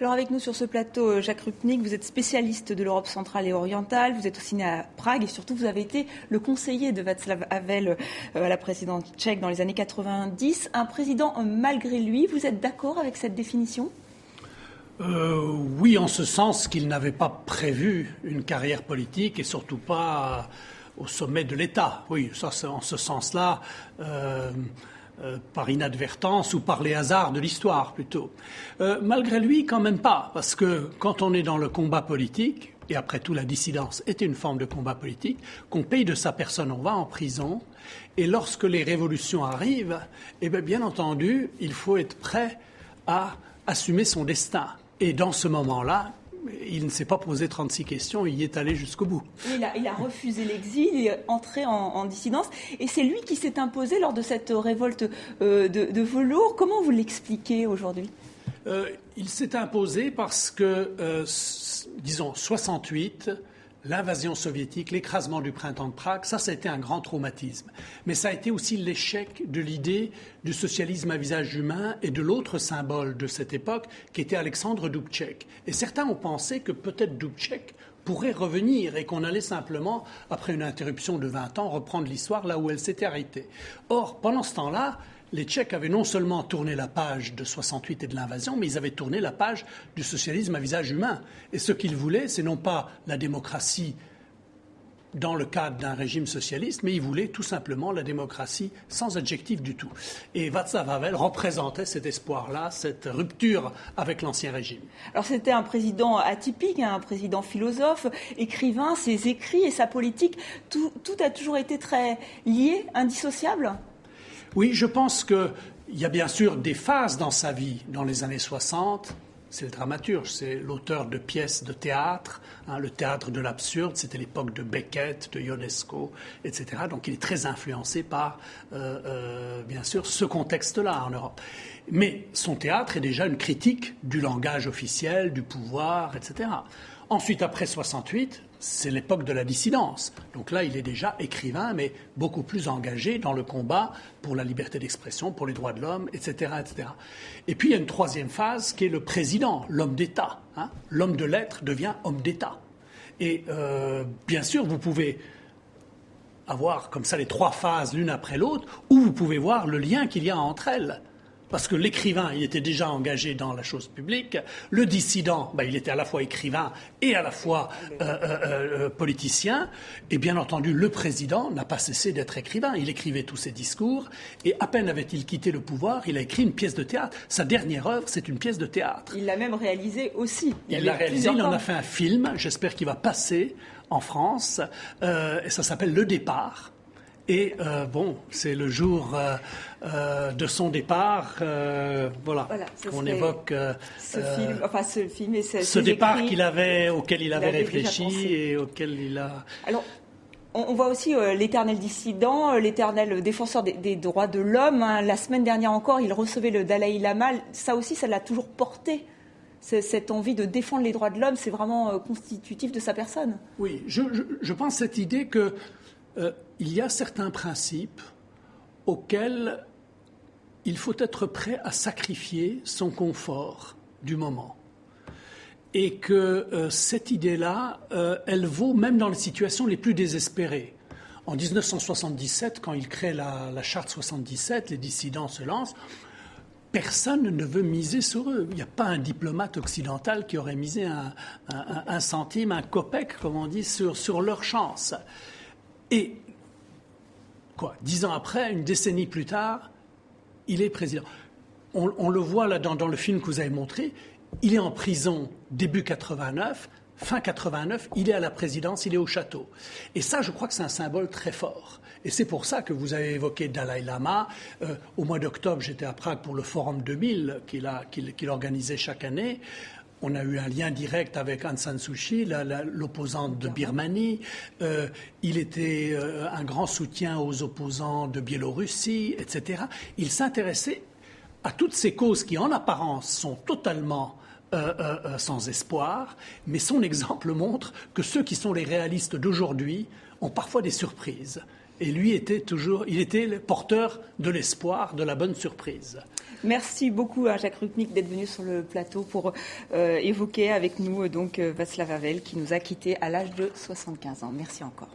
Alors avec nous sur ce plateau, Jacques Rupnik, vous êtes spécialiste de l'Europe centrale et orientale, vous êtes aussi né à Prague et surtout vous avez été le conseiller de Václav Havel à la présidence tchèque dans les années 90. Un président malgré lui, vous êtes d'accord avec cette définition ? Oui, en ce sens qu'il n'avait pas prévu une carrière politique et surtout pas au sommet de l'État. Oui, ça c'est en ce sens-là, par inadvertance ou par les hasards de l'histoire plutôt. Malgré lui, quand même pas, parce que quand on est dans le combat politique, et après tout la dissidence était une forme de combat politique, qu'on paye de sa personne, on va en prison, et lorsque les révolutions arrivent, eh bien entendu, il faut être prêt à assumer son destin. Et dans ce moment-là, il ne s'est pas posé 36 questions, il y est allé jusqu'au bout. Il a refusé l'exil, il est entré en dissidence. Et c'est lui qui s'est imposé lors de cette révolte de velours. Comment vous l'expliquez aujourd'hui ? Il s'est imposé parce que, disons, 68, l'invasion soviétique, l'écrasement du printemps de Prague, ça a été un grand traumatisme. Mais ça a été aussi l'échec de l'idée du socialisme à visage humain et de l'autre symbole de cette époque, qui était Alexandre Dubček. Et certains ont pensé que peut-être Dubček pourrait revenir et qu'on allait simplement, après une interruption de 20 ans, reprendre l'histoire là où elle s'était arrêtée. Or, pendant ce temps-là, les Tchèques avaient non seulement tourné la page de 68 et de l'invasion, mais ils avaient tourné la page du socialisme à visage humain. Et ce qu'ils voulaient, c'est non pas la démocratie dans le cadre d'un régime socialiste, mais ils voulaient tout simplement la démocratie sans adjectif du tout. Et Václav Havel représentait cet espoir-là, cette rupture avec l'ancien régime. Alors c'était un président atypique, un président philosophe, écrivain, ses écrits et sa politique, tout a toujours été très lié, indissociable ? Oui, je pense qu'il y a bien sûr des phases dans sa vie. Dans les années 60, c'est le dramaturge, c'est l'auteur de pièces de théâtre, le théâtre de l'absurde, c'était l'époque de Beckett, de Ionesco, etc. Donc il est très influencé par, bien sûr, ce contexte-là en Europe. Mais son théâtre est déjà une critique du langage officiel, du pouvoir, etc. Ensuite, après 68, c'est l'époque de la dissidence. Donc là, il est déjà écrivain, mais beaucoup plus engagé dans le combat pour la liberté d'expression, pour les droits de l'homme, etc., etc. Et puis, il y a une troisième phase qui est le président, l'homme d'État. L'homme de lettres devient homme d'État. Et bien sûr, vous pouvez avoir comme ça les trois phases l'une après l'autre, ou vous pouvez voir le lien qu'il y a entre elles. Parce que l'écrivain, il était déjà engagé dans la chose publique. Le dissident, il était à la fois écrivain et à la fois politicien. Et bien entendu, le président n'a pas cessé d'être écrivain. Il écrivait tous ses discours. Et à peine avait-il quitté le pouvoir, il a écrit une pièce de théâtre. Sa dernière œuvre, c'est une pièce de théâtre. Il l'a même réalisé aussi. Il l'a réalisé, il en a fait un film. J'espère qu'il va passer en France. Et ça s'appelle Le Départ. Et c'est le jour de son départ, qu'on évoque ce film et ce départ auquel il avait réfléchi et auquel il a... Alors, on voit aussi l'éternel dissident, l'éternel défenseur des droits de l'homme. La semaine dernière encore, il recevait le Dalai Lama. Ça aussi, ça l'a toujours porté. Cette envie de défendre les droits de l'homme, c'est vraiment constitutif de sa personne. Oui, je pense cette idée que il y a certains principes auxquels il faut être prêt à sacrifier son confort du moment. Et que cette idée-là, elle vaut même dans les situations les plus désespérées. En 1977, quand il crée la Charte 77, les dissidents se lancent. Personne ne veut miser sur eux. Il n'y a pas un diplomate occidental qui aurait misé un centime, un kopek, comme on dit, sur leur chance. Et 10 ans après, une décennie plus tard, il est président. On le voit là dans le film que vous avez montré. Il est en prison début 89, fin 89, il est à la présidence, il est au château. Et ça, je crois que c'est un symbole très fort. Et c'est pour ça que vous avez évoqué Dalai Lama. Au mois d'octobre, j'étais à Prague pour le Forum 2000 qu'il organisait chaque année. On a eu un lien direct avec Aung San Suu Kyi, l'opposante de Birmanie. Il était un grand soutien aux opposants de Biélorussie, etc. Il s'intéressait à toutes ces causes qui, en apparence, sont totalement sans espoir. Mais son exemple montre que ceux qui sont les réalistes d'aujourd'hui ont parfois des surprises. Et lui il était le porteur de l'espoir, de la bonne surprise. Merci beaucoup à Jacques Rupnik d'être venu sur le plateau pour évoquer avec nous donc Václav Havel qui nous a quittés à l'âge de 75 ans. Merci encore.